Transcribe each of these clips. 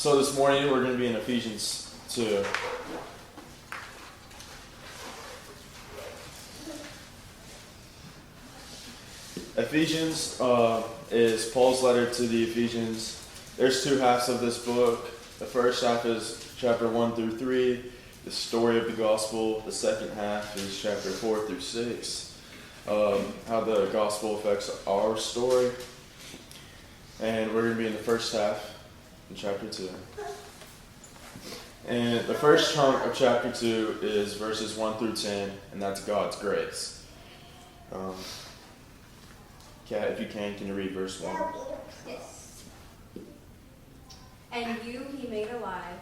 So this morning we're going to be in Ephesians 2. Ephesians is Paul's letter to the Ephesians. There's two halves of this book. The first half is chapter 1 through 3, the story of the gospel. The second half is chapter 4 through 6, how the gospel affects our story. And we're going to be in the first half. In chapter 2. And the first chunk of chapter 2 is verses 1 through 10, and that's God's grace. Kat, if you can you read verse 1? Yes. And you he made alive,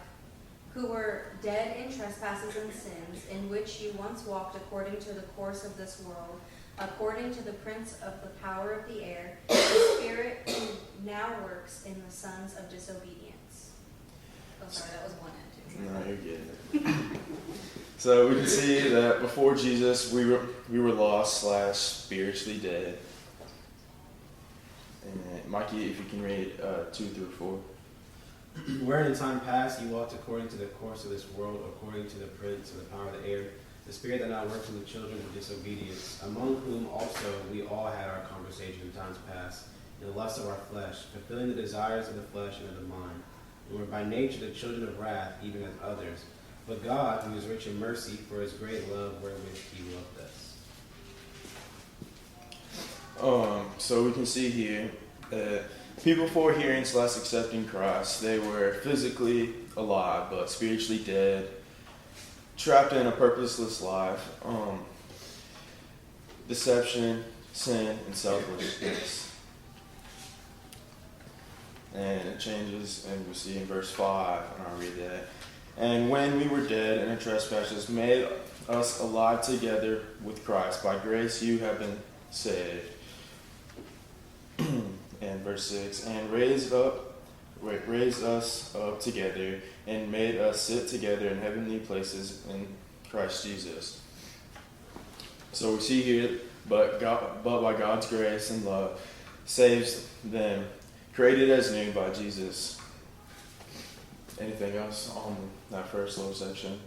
who were dead in trespasses and sins, in which you once walked according to the course of this world, according to the prince of the power of the air, the spirit who now works in the sons of disobedience. Oh, sorry, that was one and two. No, you're good. So we can see that before Jesus, we were lost / spiritually dead. And Mikey, if you can read 2 through 4. Wherein in time past you walked according to the course of this world, according to the prince of the power of the air, the spirit that now works in the children of disobedience, among whom also we all had our conversation in times past, in the lust of our flesh, fulfilling the desires of the flesh and of the mind, and were by nature the children of wrath, even as others. But God, who is rich in mercy, for his great love wherewith he loved us. So we can see here that people before hearing / accepting Christ, they were physically alive but spiritually dead, trapped in a purposeless life, deception, sin, and selfishness. And it changes, and we see in verse 5, and I'll read that. And when we were dead in our trespasses, made us alive together with Christ. By grace you have been saved. And verse 6, and raised us up together, and made us sit together in heavenly places in Christ Jesus. So we see here, but by God's grace and love, saves them, created as new by Jesus. Anything else on that first little section?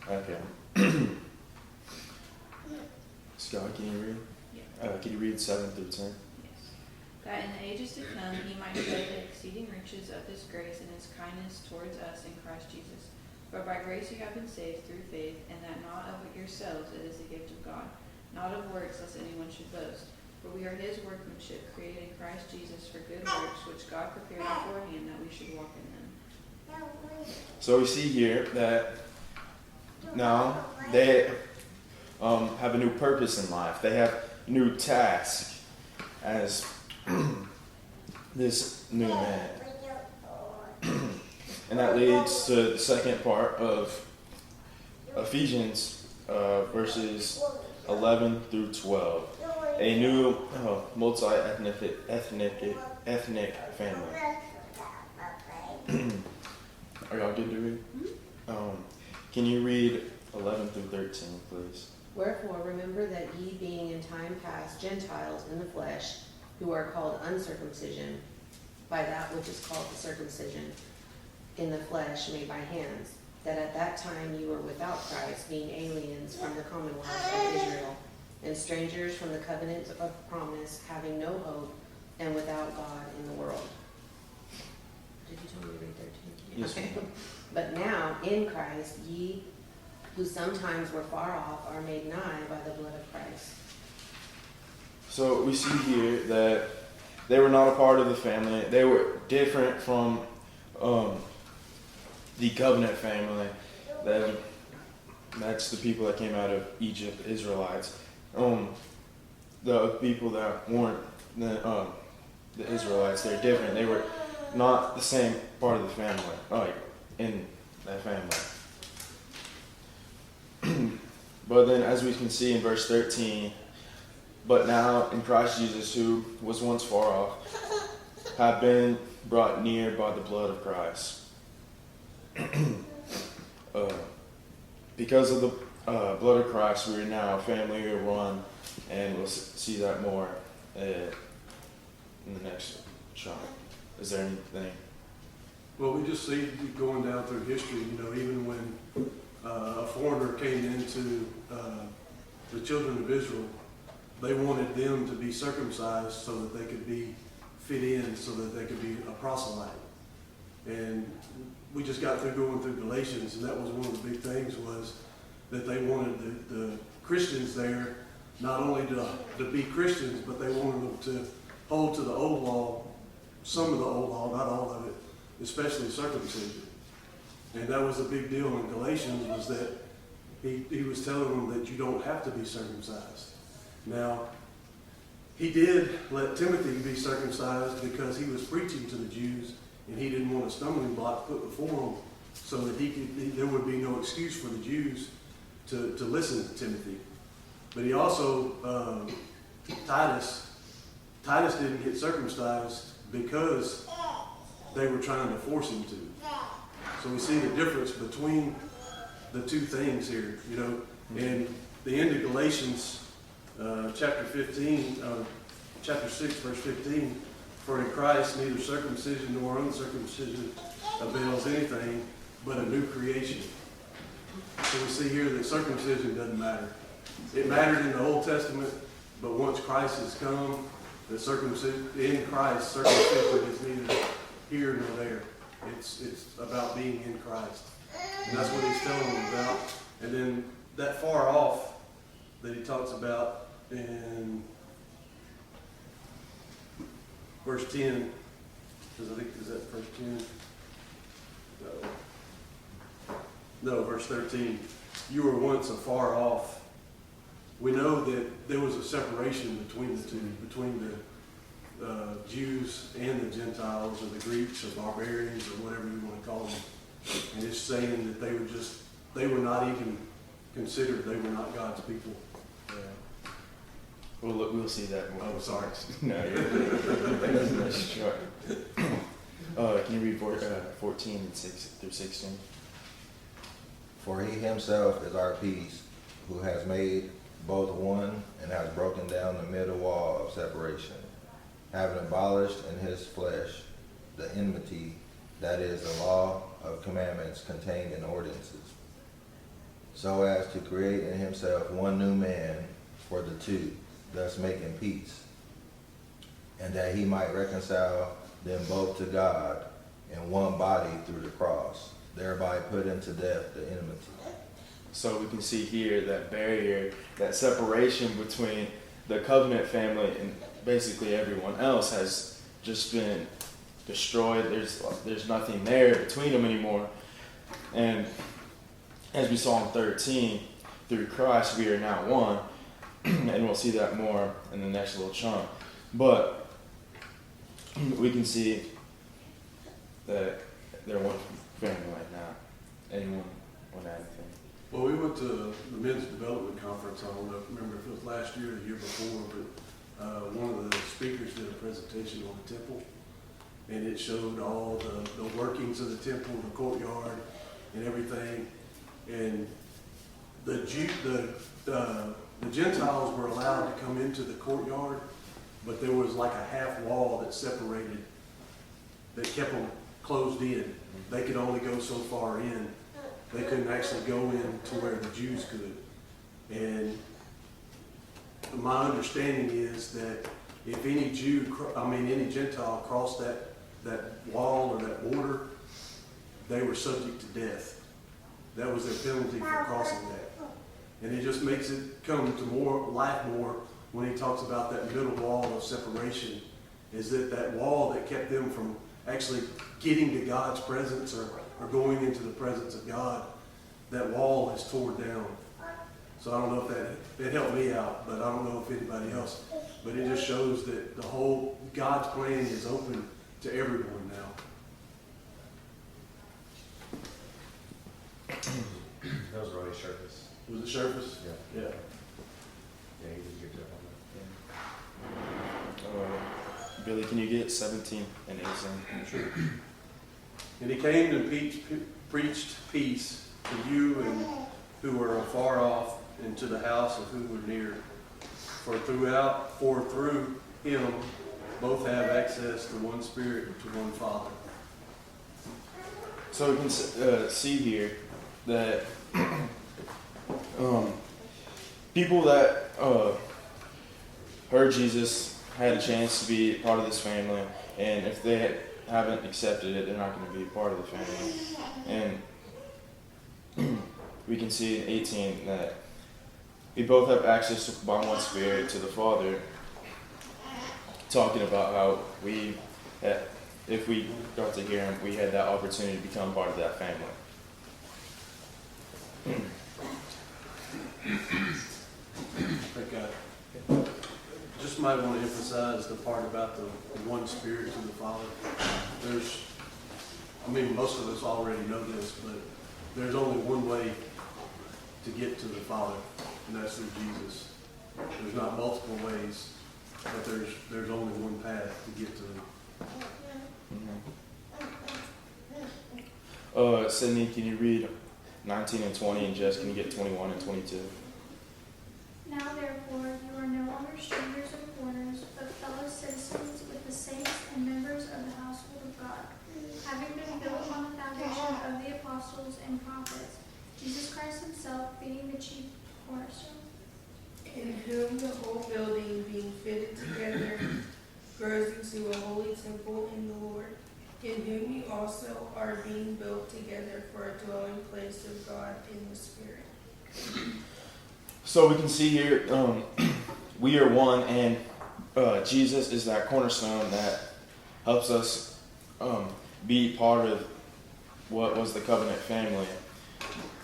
Okay. Scott, can you read? Yeah. Can you read 7 through 10? Yes. That in the ages to come he might show the exceeding riches of his grace and his kindness towards us in Christ Jesus. For by grace you have been saved through faith, and that not of yourselves, it is the gift of God, not of works, lest anyone should boast. For we are his workmanship, created in Christ Jesus for good works, which God prepared beforehand that we should walk in them. So we see here that now they have a new purpose in life. They have a new task as this new man. And that leads to the second part of Ephesians verses 11 through 12. A new multi-ethnic family. Are y'all good to read? Can you read 11 through 13, please? Wherefore remember that ye being in time past Gentiles in the flesh, who are called uncircumcision, by that which is called the circumcision, in the flesh made by hands, that at that time you were without Christ, being aliens from the commonwealth of Israel, and strangers from the covenant of promise, having no hope, and without God in the world. Did you tell me to read 13? Yes. Okay. But now in Christ ye who sometimes were far off are made nigh by the blood of Christ. So we see here that they were not a part of the family. They were different from the covenant family. That's the people that came out of Egypt, the Israelites. The people that weren't the Israelites, they're different. They were not the same part of the family, like in that family. But then, as we can see in verse 13, but now in Christ Jesus, who was once far off, have been brought near by the blood of Christ. Because of the blood of Christ, we are now a family, we are one, and we'll see that more. in the next chunk. Is there anything? Well, we just see going down through history, even when a foreigner came into the children of Israel, they wanted them to be circumcised so that they could be fit in, so that they could be a proselyte. And we just got through going through Galatians, and that was one of the big things, was that they wanted the Christians there not only to be Christians, but they wanted them to hold to the old law, some of the old law, not all of it, especially circumcision. And that was a big deal in Galatians, was that he was telling them that you don't have to be circumcised. Now, he did let Timothy be circumcised because he was preaching to the Jews, and he didn't want a stumbling block put before him, so that there would be no excuse for the Jews to listen to Timothy. But he also, Titus didn't get circumcised because they were trying to force him to. So we see the difference between the two things here, And the end of Galatians, chapter 6, verse 15, for in Christ neither circumcision nor uncircumcision avails anything, but a new creation. So we see here that circumcision doesn't matter. It mattered in the Old Testament, but once Christ has come, the circumcision in Christ, circumcision is neither here nor there. It's about being in Christ. And that's what he's telling them about. And then that far off that he talks about in verse 10, because I think, is that verse 10? No, verse 13. You were once afar off. We know that there was a separation between the two, between the Jews and the Gentiles, or the Greeks, or barbarians, or whatever you want to call them. And it's saying that they were not even considered, they were not God's people. Yeah. We'll see that more. Oh, sorry. No, that's short. Can you read 14 and 6 through 16? For he himself is our peace, who has made both one and has broken down the middle wall of separation, having abolished in his flesh the enmity, that is, the law of commandments contained in ordinances, so as to create in himself one new man for the two, thus making peace, and that he might reconcile them both to God in one body through the cross, thereby putting to death the enmity. So we can see here that barrier, that separation between the covenant family and basically everyone else has just been destroyed. There's nothing there between them anymore. And as we saw in 13, through Christ we are now one. And we'll see that more in the next little chunk. But we can see that they're one family right now. Anyone want to add anything? Well, we went to the Men's Development Conference. I don't remember if it was last year or the year before, but one of the speakers did a presentation on the temple, and it showed all the workings of the temple, the courtyard, and everything. And the Gentiles were allowed to come into the courtyard, but there was like a half wall that separated, that kept them closed in. They could only go so far in. They couldn't actually go in to where the Jews could. And my understanding is that if any any Gentile crossed that wall or that border, they were subject to death. That was their penalty for crossing that. And it just makes it come to life more when he talks about that middle wall of separation, is that wall that kept them from actually getting to God's presence or going into the presence of God, that wall is torn down. So I don't know if that helped me out, but I don't know if anybody else. But it just shows that the whole God's plan is open to everyone now. That was Ronnie Sharpus. Was it Sherpas? Yeah. Yeah. Yeah, he did a good job on that. Billy, can you get 17 and 18? Sure. And he came and preached peace to you and who were afar off, and to the house of who were near. For through him both have access to one Spirit and to one Father. So we can see here that people that heard Jesus had a chance to be part of this family, and if they haven't accepted it, they're not going to be part of the family. And we can see in 18 that we both have access to, by one Spirit to the Father, talking about how we, if we got to hear Him, we had that opportunity to become part of that family. I just might want to emphasize the part about the one Spirit to the Father. Most of us already know this, but there's only one way to get to the Father, and that's through Jesus. There's not multiple ways, but there's only one path to get to Him. Sydney, can you read 19 and 20, and Jess, can you get 21 and 22? Now therefore you are no longer strangers or foreigners, but fellow citizens with the saints and members of the household of God, having been built on the foundation of the apostles and prophets, Jesus Christ himself being the chief cornerstone. In whom the whole building being fitted together grows into a holy temple in the Lord, in whom you also are being built together for a dwelling place of God in the Spirit. So we can see here, we are one, and Jesus is that cornerstone that helps us be part of what was the covenant family.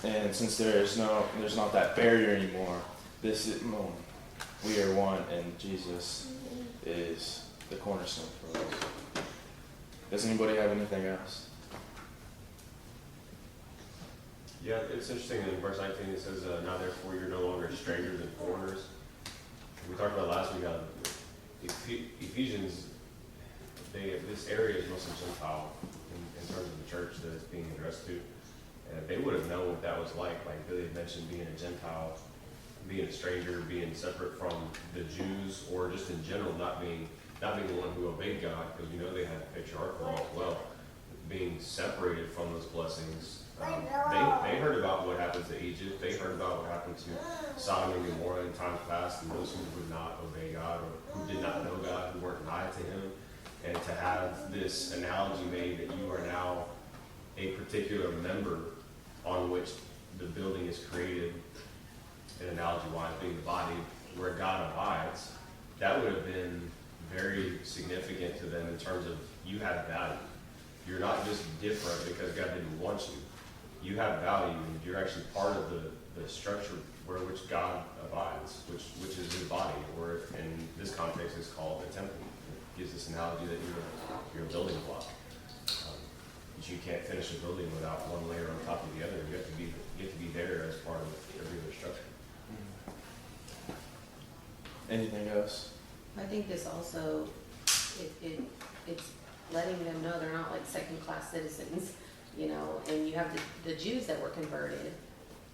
And since there's not that barrier anymore, we are one, and Jesus is the cornerstone for us. Does anybody have anything else? Yeah, it's interesting in verse 19 it says, now therefore you're no longer strangers and foreigners. We talked about last week how Ephesians, this area is mostly Gentile in terms of the church that it's being addressed to. And they would have known what that was like Billy had mentioned, being a Gentile, being a stranger, being separate from the Jews, or just in general not being the one who obeyed God, because we know they had patriarchal law as well, being separated from those blessings. They heard about what happened to Egypt. They heard about what happened to Sodom and Gomorrah in times past, and those who would not obey God or who did not know God, who weren't nigh to Him. And to have this analogy made that you are now a particular member on which the building is created, an analogy-wise being the body, where God abides, that would have been very significant to them in terms of you have value. You're not just different because God didn't want you. You have value, and you're actually part of the structure which God abides, which is His body, or in this context is called the temple. It gives this analogy that you're a building block. But you can't finish a building without one layer on top of the other. You have to be there as part of every other structure. Anything else? I think this also, it's letting them know they're not like second-class citizens, and you have the Jews that were converted,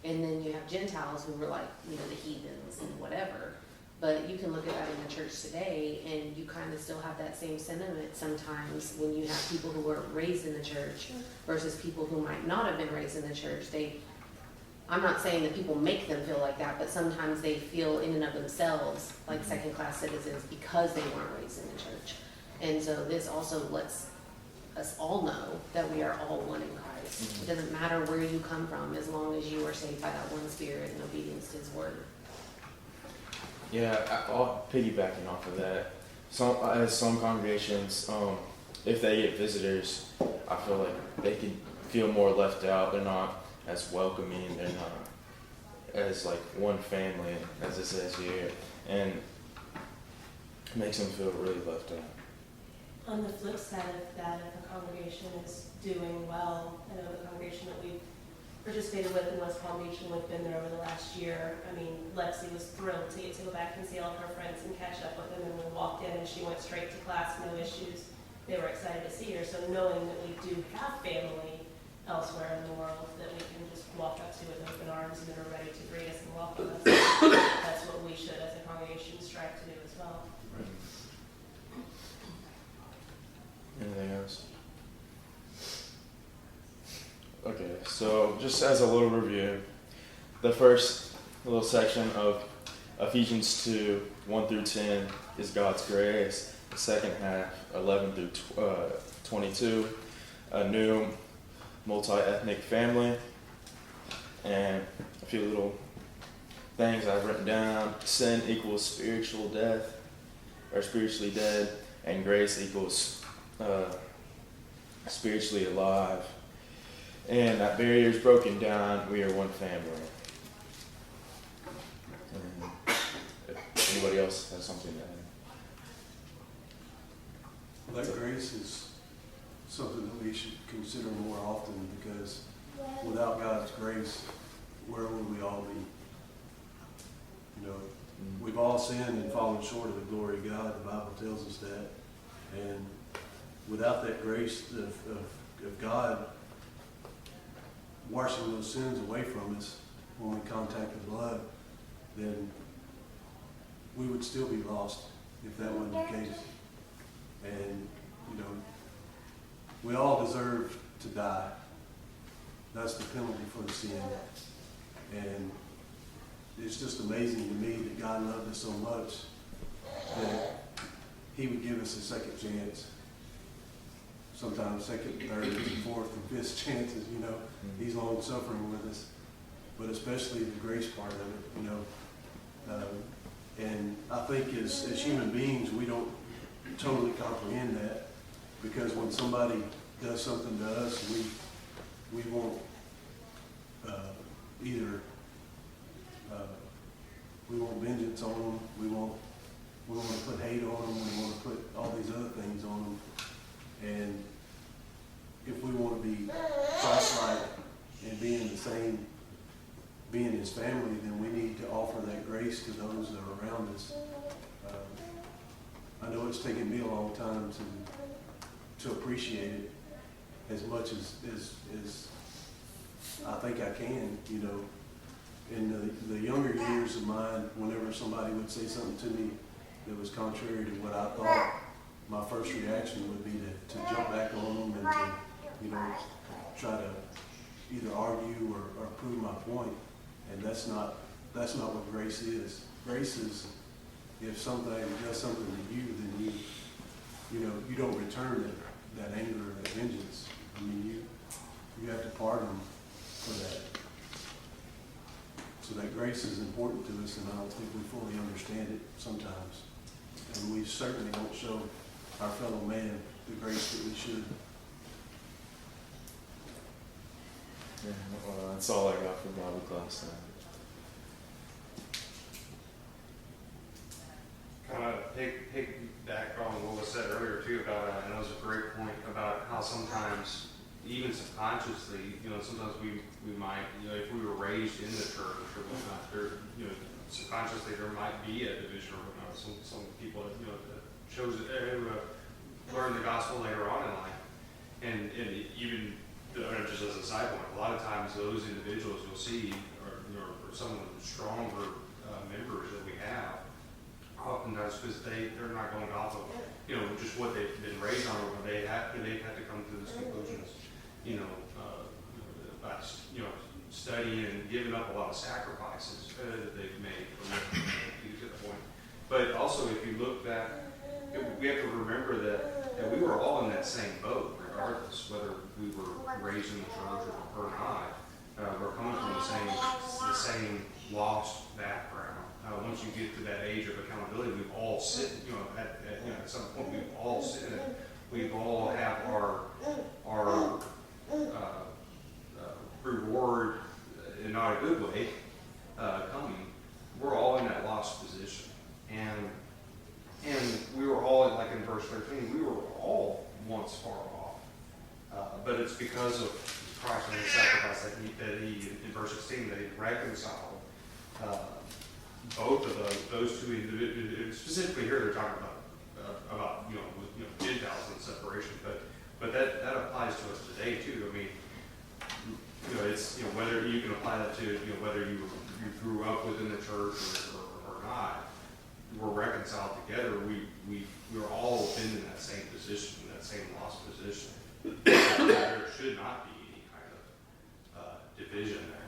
and then you have Gentiles who were like, the heathens and whatever. But you can look at that in the church today, and you kind of still have that same sentiment sometimes when you have people who were raised in the church versus people who might not have been raised in the church. I'm not saying that people make them feel like that, but sometimes they feel in and of themselves like second-class citizens because they weren't raised in the church. And so this also lets us all know that we are all one in Christ. It doesn't matter where you come from as long as you are saved by that one Spirit and obedience to His word. Yeah, I'll piggybacking off of that. Some congregations, if they get visitors, I feel like they can feel more left out. They're not as welcoming. They're not as like one family, as it says here, and it makes them feel really left out. On the flip side of that, if a congregation is doing well, I know the congregation that we've participated with in West Palm Beach and we've been there over the last year. Lexi was thrilled to get to go back and see all of her friends and catch up with them, and we walked in and she went straight to class, no issues. They were excited to see her. So knowing that we do have family elsewhere in the world that we can just walk up to with open arms and they're ready to greet us and welcome us, that's what we should as a congregation strive to do as well. So, just as a little review, the first little section of Ephesians 2, 1 through 10 is God's grace. The second half, 11 through 22, a new multi-ethnic family. And a few little things I've written down. Sin equals spiritual death, or spiritually dead, and grace equals spiritually alive. And that barrier is broken down. We are one family. And if anybody else has something to add. That grace is something that we should consider more often, because without God's grace, where would we all be? You know, we've all sinned and fallen short of the glory of God. The Bible tells us that. And without that grace of God washing those sins away from us when we contact the blood, then we would still be lost if that wasn't the case. And, you know, we all deserve to die. That's the penalty for the sin. And it's just amazing to me that God loved us so much that He would give us a second chance. Sometimes second, third, and fourth, and fifth chances, you know. He's long suffering with us. But especially the grace part of it, you know. And I think as human beings, we don't totally comprehend that, because when somebody does something to us, we won't either we want vengeance on them, we want to put hate on them, we want to put all these other things on them. And if we want to be Christ-like and be in the same, being His family, then we need to offer that grace to those that are around us. I know it's taken me a long time to appreciate it as much as I think I can, you know. In the younger years of mine, whenever somebody would say something to me that was contrary to what I thought, my first reaction would be to jump back on them and to, you know, try to either argue or prove my point. And that's not what grace is. Grace is, if somebody does something to you, then you know, you don't return that anger or that vengeance. I mean, you have to pardon them for that. So that grace is important to us, and I don't think we fully understand it sometimes. And we certainly don't show our fellow man the grace that we should. Yeah, well, that's all I got for Bible class now. Kind of piggyback on what was said earlier too about, and that was a great point about how sometimes, even subconsciously, you know, sometimes we might, you know, if we were raised in the church or whatnot, there, you know, subconsciously there might be a division or whatnot. Some people, you know, that chose learn the gospel later on in life, and even just as a side point, a lot of times those individuals you'll see are, you know, are some of the stronger members that we have. Oftentimes, because they're not going off of, you know, just what they've been raised on, or they've had to come to this conclusions, you know, about, you know, studying and giving up a lot of sacrifices that they've made to get to the point. But also, if you look back, we have to remember that we were all in that same boat, regardless whether we were raised in the church or not. We're coming from the same lost background. Once you get to that age of accountability, we've all sinned. You know, at some point, we've all sinned. We've all have our reward, in not a good way, coming. We're all in that lost position, and we were all, like in verse 13, we were all once far off. But it's because of Christ and His sacrifice that he in verse 16, that He reconciled both of those two individuals. Specifically here, they're talking about you know Gentiles and separation, but that applies to us today too. I mean, you know, it's, you know, whether you can apply that to, you know, whether you grew up within the church or not. We're reconciled together. We're all been in that same position, that same lost position. There should not be any kind of division there.